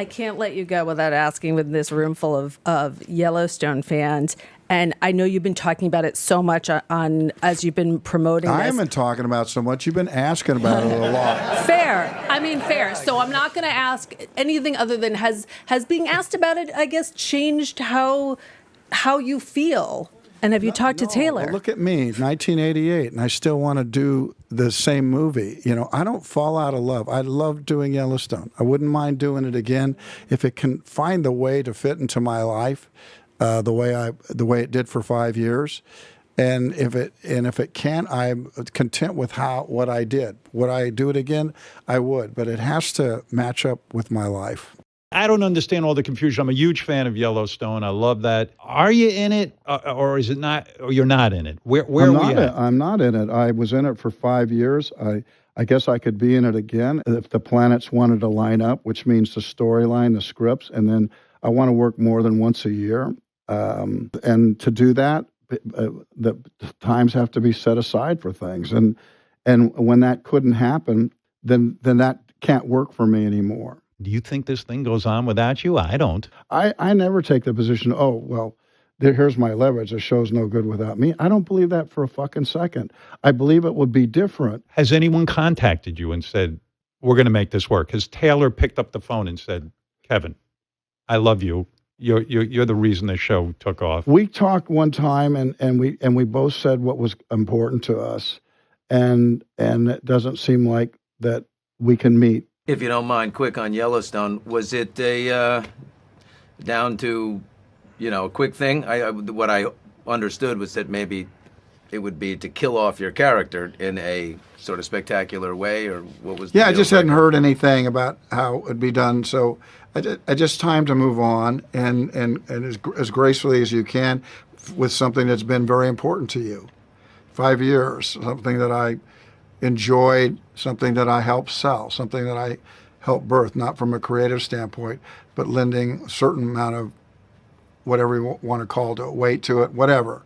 I can't let you go without asking, with this room full of Yellowstone fans. And I know you've been talking about it so much on as you've been promoting this. I haven't been talking about so much. You've been asking about it a lot. Fair. I mean, fair. So I'm not going to ask anything other than has being asked about it, I guess, changed how you feel? And have you talked to Taylor? Well, look at me, 1988, and I still want to do the same movie. You know, I don't fall out of love. I love doing Yellowstone. I wouldn't mind doing it again if it can find the way to fit into my life, the way it did for 5 years. And if it can't, I'm content with what I did. Would I do it again? I would, but it has to match up with my life. I don't understand all the confusion. I'm a huge fan of Yellowstone. I love that. Are you in it, or is it not? Or you're not in it? Where are we at? I'm not in it. I was in it for 5 years. I guess I could be in it again if the planets wanted to line up, which means the storyline, the scripts, and then I want to work more than once a year. And to do that, the times have to be set aside for things. And when that couldn't happen, then that can't work for me anymore. Do you think this thing goes on without you? I don't. I never take the position, oh, well, here's my leverage. The show's no good without me. I don't believe that for a fucking second. I believe it would be different. Has anyone contacted you and said, we're going to make this work? Has Taylor picked up the phone and said, Kevin, I love you. You're the reason the show took off. We talked one time, and we both said what was important to us, and it doesn't seem like that we can meet. If you don't mind, quick on Yellowstone, was it a down to, a quick thing? What I understood was that maybe it would be to kill off your character in a sort of spectacular way, or what was the Yeah, I deal just breaker? hadn't heard anything about how it would be done, so I just time to move on and as gracefully as you can with something that's been very important to you. 5 years, something that I enjoyed, something that I helped sell, something that I helped birth, not from a creative standpoint, but lending a certain amount of whatever you want to call it, weight to it, whatever.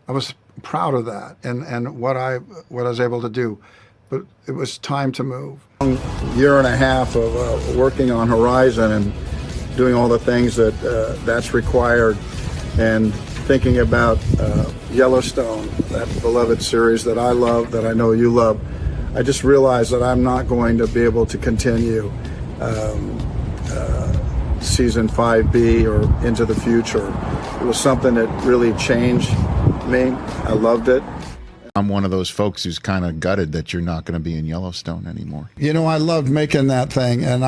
I was proud of that and what I was able to do, but it was time to move. A year and a half of working on Horizon and doing all the things that's required, and thinking about Yellowstone, that beloved series that I love, that I know you love. I just realized that I'm not going to be able to continue season 5B or into the future. It was something that really changed me. I loved it. I'm one of those folks who's kind of gutted that you're not going to be in Yellowstone anymore. You know, I loved making that thing, and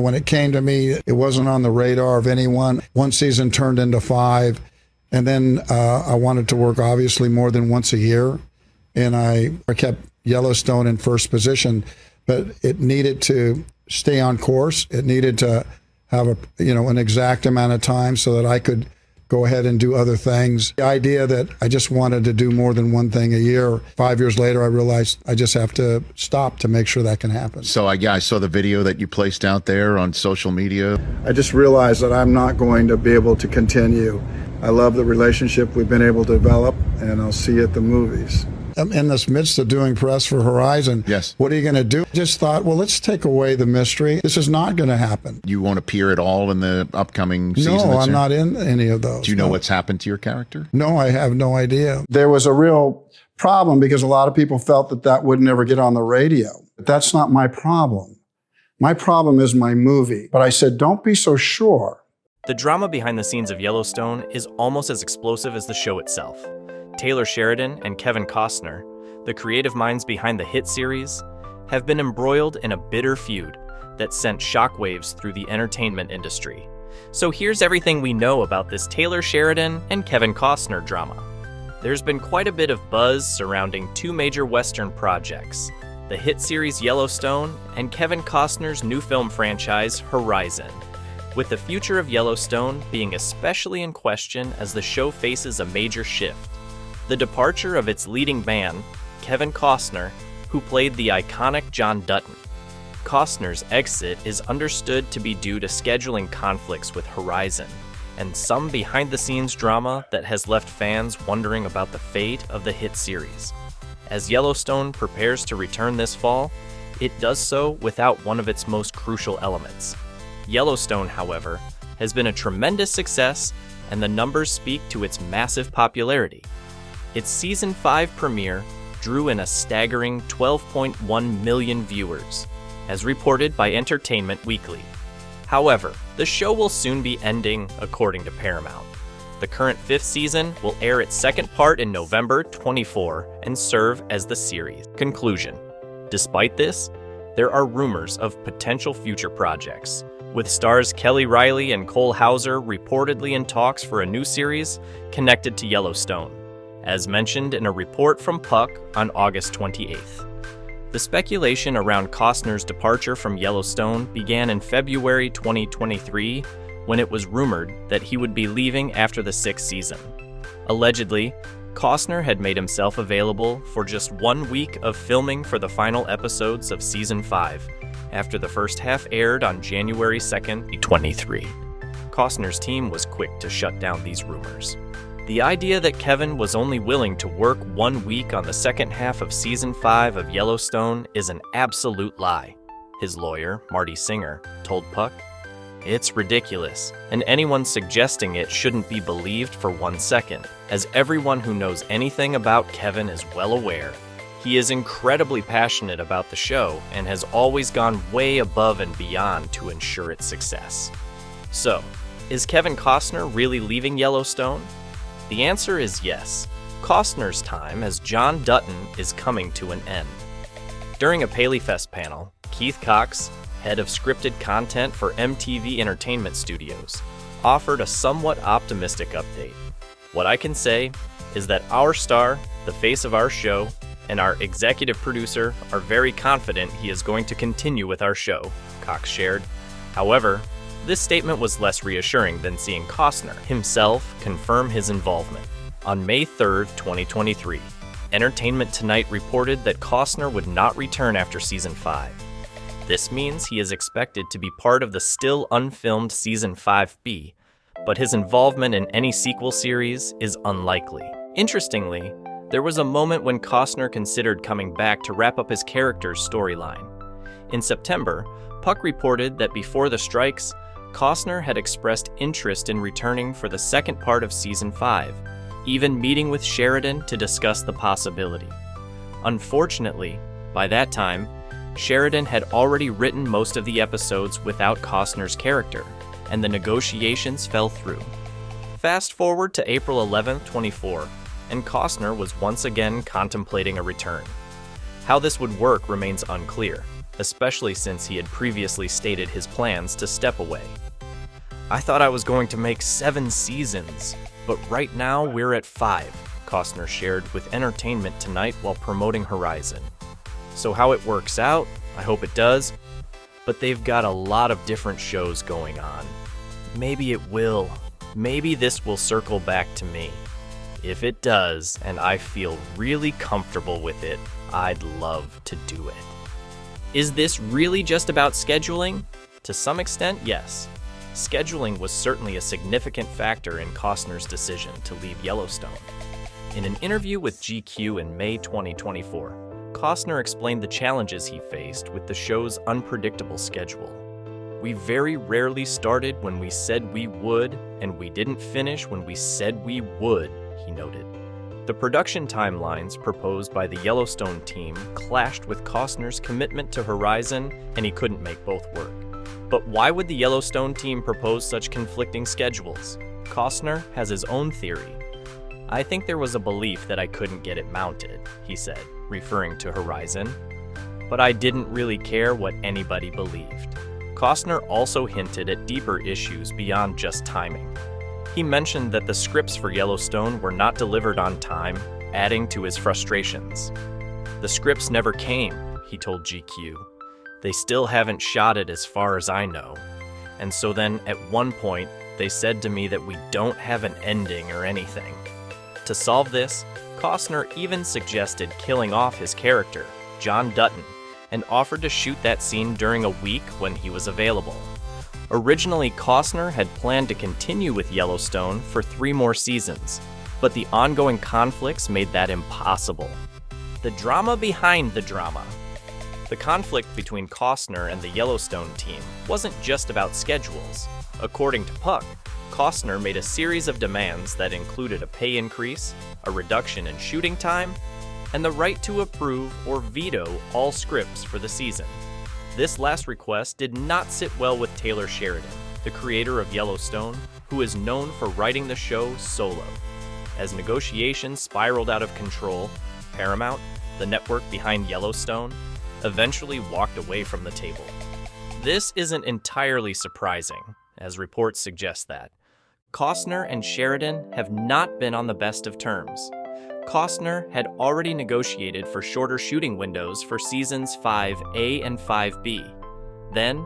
when it came to me, it wasn't on the radar of anyone. One season turned into 5, and then I wanted to work obviously more than once a year, and I kept Yellowstone in first position, but it needed to stay on course. It needed to have an exact amount of time so that I could go ahead and do other things. The idea that I just wanted to do more than one thing a year, 5 years later, I realized I just have to stop to make sure that can happen. So I saw the video that you placed out there on social media. I just realized that I'm not going to be able to continue. I love the relationship we've been able to develop, and I'll see you at the movies. I'm in this midst of doing press for Horizon. Yes. What are you going to do? Just thought, well, let's take away the mystery. This is not going to happen. You won't appear at all in the upcoming season? No, I'm not in any of those. Do you know what's happened to your character? No, I have no idea. There was a real problem because a lot of people felt that would never get on the radio. But that's not my problem. My problem is my movie. But I said, don't be so sure. The drama behind the scenes of Yellowstone is almost as explosive as the show itself. Taylor Sheridan and Kevin Costner, the creative minds behind the hit series, have been embroiled in a bitter feud that sent shockwaves through the entertainment industry. So here's everything we know about this Taylor Sheridan and Kevin Costner drama. There's been quite a bit of buzz surrounding two major Western projects, the hit series Yellowstone and Kevin Costner's new film franchise, Horizon, with the future of Yellowstone being especially in question as the show faces a major shift. The departure of its leading man, Kevin Costner, who played the iconic John Dutton. Costner's exit is understood to be due to scheduling conflicts with Horizon, and some behind-the-scenes drama that has left fans wondering about the fate of the hit series. As Yellowstone prepares to return this fall, it does so without one of its most crucial elements, Yellowstone, however, has been a tremendous success, and the numbers speak to its massive popularity. Its Season 5 premiere drew in a staggering 12.1 million viewers, as reported by Entertainment Weekly. However, the show will soon be ending, according to Paramount. The current 5th season will air its second part in November 24 and serve as the series' conclusion. Despite this, there are rumors of potential future projects, with stars Kelly Riley and Cole Hauser reportedly in talks for a new series connected to Yellowstone, as mentioned in a report from Puck on August 28th. The speculation around Costner's departure from Yellowstone began in February 2023, when it was rumored that he would be leaving after the 6th season. Allegedly, Costner had made himself available for just 1 week of filming for the final episodes of Season 5, after the first half aired on January 2nd, 2023. Costner's team was quick to shut down these rumors. The idea that Kevin was only willing to work 1 week on the second half of Season 5 of Yellowstone is an absolute lie, his lawyer, Marty Singer, told Puck. It's ridiculous, and anyone suggesting it shouldn't be believed for 1 second, as everyone who knows anything about Kevin is well aware. He is incredibly passionate about the show and has always gone way above and beyond to ensure its success. So, is Kevin Costner really leaving Yellowstone? The answer is yes. Costner's time as John Dutton is coming to an end. During a PaleyFest panel, Keith Cox, head of scripted content for MTV Entertainment Studios, offered a somewhat optimistic update. What I can say is that our star, the face of our show, and our executive producer are very confident he is going to continue with our show, Cox shared. However, this statement was less reassuring than seeing Costner himself confirm his involvement. On May 3rd, 2023, Entertainment Tonight reported that Costner would not return after Season 5. This means he is expected to be part of the still unfilmed Season 5B, but his involvement in any sequel series is unlikely. Interestingly, there was a moment when Costner considered coming back to wrap up his character's storyline. In September, Puck reported that before the strikes, Costner had expressed interest in returning for the second part of Season 5, even meeting with Sheridan to discuss the possibility. Unfortunately, by that time, Sheridan had already written most of the episodes without Costner's character, and the negotiations fell through. Fast forward to April 11, 24, and Costner was once again contemplating a return. How this would work remains unclear, especially since he had previously stated his plans to step away. I thought I was going to make 7 seasons, but right now we're at 5, Costner shared with Entertainment Tonight while promoting Horizon. So how it works out, I hope it does, but they've got a lot of different shows going on. Maybe it will. Maybe this will circle back to me. If it does, and I feel really comfortable with it, I'd love to do it. Is this really just about scheduling? To some extent, yes. Scheduling was certainly a significant factor in Costner's decision to leave Yellowstone. In an interview with GQ in May 2024, Costner explained the challenges he faced with the show's unpredictable schedule. We very rarely started when we said we would, and we didn't finish when we said we would, he noted. The production timelines proposed by the Yellowstone team clashed with Costner's commitment to Horizon, and he couldn't make both work. But why would the Yellowstone team propose such conflicting schedules? Costner has his own theory. I think there was a belief that I couldn't get it mounted, he said, referring to Horizon. But I didn't really care what anybody believed. Costner also hinted at deeper issues beyond just timing. He mentioned that the scripts for Yellowstone were not delivered on time, adding to his frustrations. The scripts never came, he told GQ. They still haven't shot it as far as I know. And so then, at one point, they said to me that we don't have an ending or anything. To solve this, Costner even suggested killing off his character, John Dutton, and offered to shoot that scene during a week when he was available. Originally, Costner had planned to continue with Yellowstone for 3 more seasons, but the ongoing conflicts made that impossible. The drama behind the drama. The conflict between Costner and the Yellowstone team wasn't just about schedules. According to Puck, Costner made a series of demands that included a pay increase, a reduction in shooting time, and the right to approve or veto all scripts for the season. This last request did not sit well with Taylor Sheridan, the creator of Yellowstone, who is known for writing the show solo. As negotiations spiraled out of control, Paramount, the network behind Yellowstone, eventually walked away from the table. This isn't entirely surprising, as reports suggest that. Costner and Sheridan have not been on the best of terms. Costner had already negotiated for shorter shooting windows for seasons 5A and 5B. Then,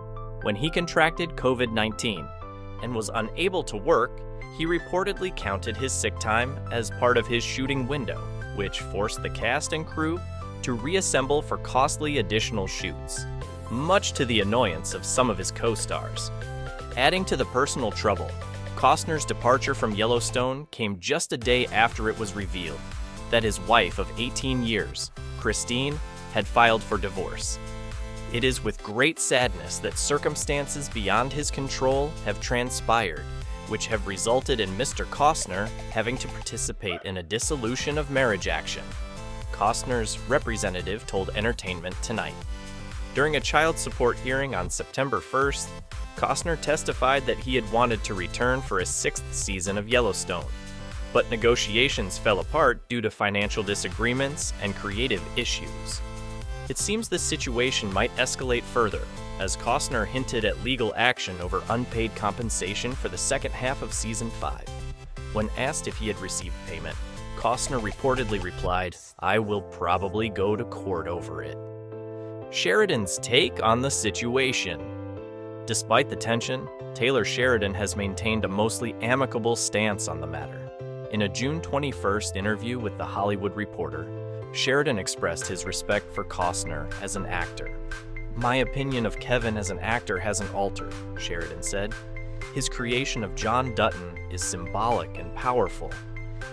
when he contracted COVID-19 and was unable to work, he reportedly counted his sick time as part of his shooting window, which forced the cast and crew to reassemble for costly additional shoots, much to the annoyance of some of his co-stars. Adding to the personal trouble, Costner's departure from Yellowstone came just a day after it was revealed that his wife of 18 years, Christine, had filed for divorce. It is with great sadness that circumstances beyond his control have transpired, which have resulted in Mr. Costner having to participate in a dissolution of marriage action, Costner's representative told Entertainment Tonight. During a child support hearing on September 1st, Costner testified that he had wanted to return for a 6th season of Yellowstone, but negotiations fell apart due to financial disagreements and creative issues. It seems this situation might escalate further, as Costner hinted at legal action over unpaid compensation for the second half of Season 5. When asked if he had received payment, Costner reportedly replied, "I will probably go to court over it." Sheridan's take on the situation. Despite the tension, Taylor Sheridan has maintained a mostly amicable stance on the matter. In a June 21st interview with The Hollywood Reporter, Sheridan expressed his respect for Costner as an actor. "My opinion of Kevin as an actor hasn't altered," Sheridan said. "His creation of John Dutton is symbolic and powerful,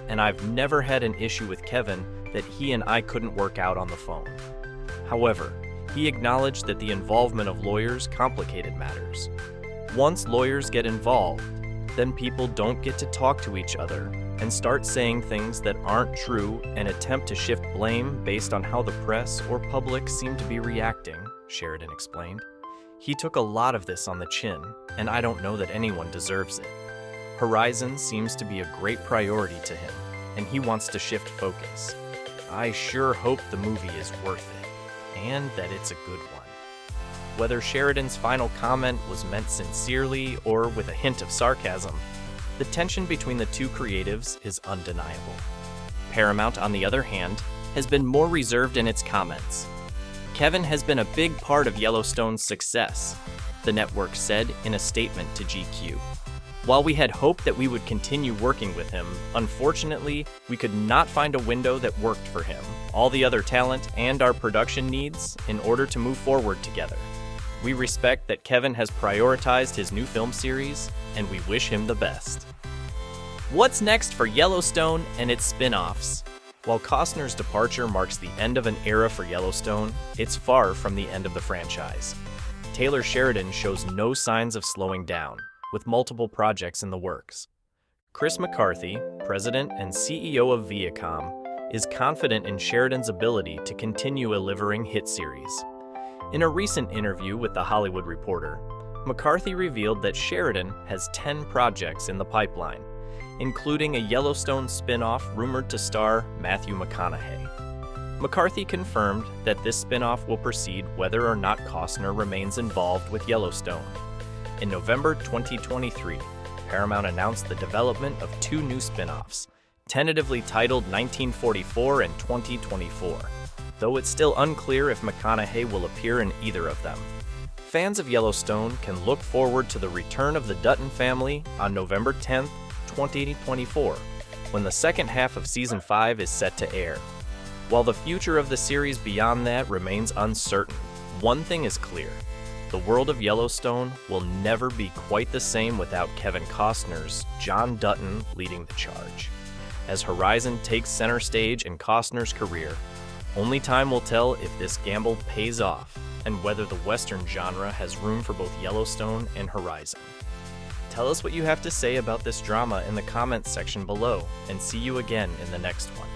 and I've never had an issue with Kevin that he and I couldn't work out on the phone." However, he acknowledged that the involvement of lawyers complicated matters. Once lawyers get involved, then people don't get to talk to each other and start saying things that aren't true and attempt to shift blame based on how the press or public seem to be reacting, Sheridan explained. "He took a lot of this on the chin, and I don't know that anyone deserves it. Horizon seems to be a great priority to him, and he wants to shift focus. I sure hope the movie is worth it, and that it's a good one." Whether Sheridan's final comment was meant sincerely or with a hint of sarcasm, the tension between the two creatives is undeniable. Paramount, on the other hand, has been more reserved in its comments. "Kevin has been a big part of Yellowstone's success," the network said in a statement to GQ. "While we had hoped that we would continue working with him, unfortunately, we could not find a window that worked for him, all the other talent, and our production needs in order to move forward together. We respect that Kevin has prioritized his new film series, and we wish him the best." What's next for Yellowstone and its spin-offs? While Costner's departure marks the end of an era for Yellowstone, it's far from the end of the franchise. Taylor Sheridan shows no signs of slowing down, with multiple projects in the works. Chris McCarthy, president and CEO of Viacom, is confident in Sheridan's ability to continue delivering hit series. In a recent interview with The Hollywood Reporter, McCarthy revealed that Sheridan has 10 projects in the pipeline, including a Yellowstone spin-off rumored to star Matthew McConaughey. McCarthy confirmed that this spin-off will proceed whether or not Costner remains involved with Yellowstone. In November 2023, Paramount announced the development of 2 new spin-offs, tentatively titled 1944 and 2024, though it's still unclear if McConaughey will appear in either of them. Fans of Yellowstone can look forward to the return of the Dutton family on November 10th, 2024, when the second half of Season 5 is set to air. While the future of the series beyond that remains uncertain, one thing is clear: the world of Yellowstone will never be quite the same without Kevin Costner's John Dutton leading the charge. As Horizon takes center stage in Costner's career, Only time will tell if this gamble pays off, and whether the Western genre has room for both Yellowstone and Horizon. Tell us what you have to say about this drama in the comments section below, and see you again in the next one.